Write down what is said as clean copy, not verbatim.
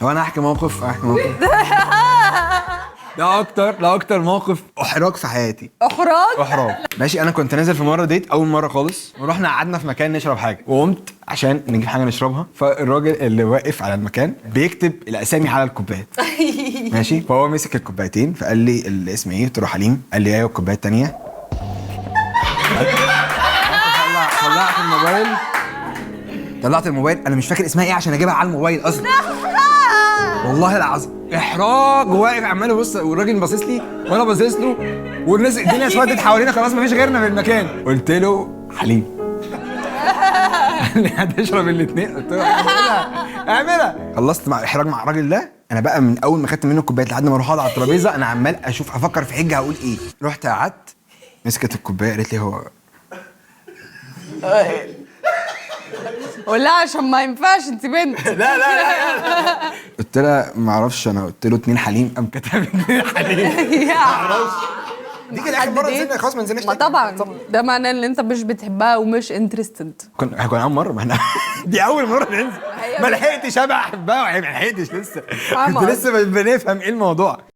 طب انا احكي موقف ده اكتر موقف احراج في حياتي. احراج ماشي. انا كنت نازل في مره ديت اول مره خالص، ورحنا قعدنا في مكان نشرب حاجه، وقمت عشان نجيب حاجه نشربها، فالراجل اللي واقف على المكان بيكتب الاسامي على الكوبايات ماشي. فهو مسك الكوبايتين فقال لي الاسم ايه؟ قلت له حليم. قال لي ايوه. الكوبايه الثانيه طلعت الموبايل، انا مش فاكر اسمها ايه عشان اجيبها على الموبايل اصلا. والله العظيم احراج. واقف عمال يبص، والراجل باصص لي وانا باصص له، والناس الدنيا اسودت حوالينا خلاص مفيش غيرنا في المكان. قلت له حليم. قال لي هتشرب الاثنين؟ قلت له اعملها. خلصت مع احراج مع الراجل ده. انا بقى من اول ما خدت منه الكوبايه لحد ما اروح اقعد على الترابيزه انا عمال افكر في حجه هقول ايه. رحت قعدت، مسكت الكوبايه قالت لي هو ولا عشان ما ينفعش انت بنت. لا قلت لها ما اعرفش. انا قلت له 2 حليم، قام كتب 2 حليم. ما اعرفش. دي كده اخر مره نزلنا خلاص، ما نزلناش ما طبعا ده معناه ان انت مش بتحبها ومش انترستد. هيكون اول مره. ما احنا دي اول مره ننزل، ما لحقتش ابقى احبها، ما لحقتش لسه، كنت لسه بنفهم ايه الموضوع.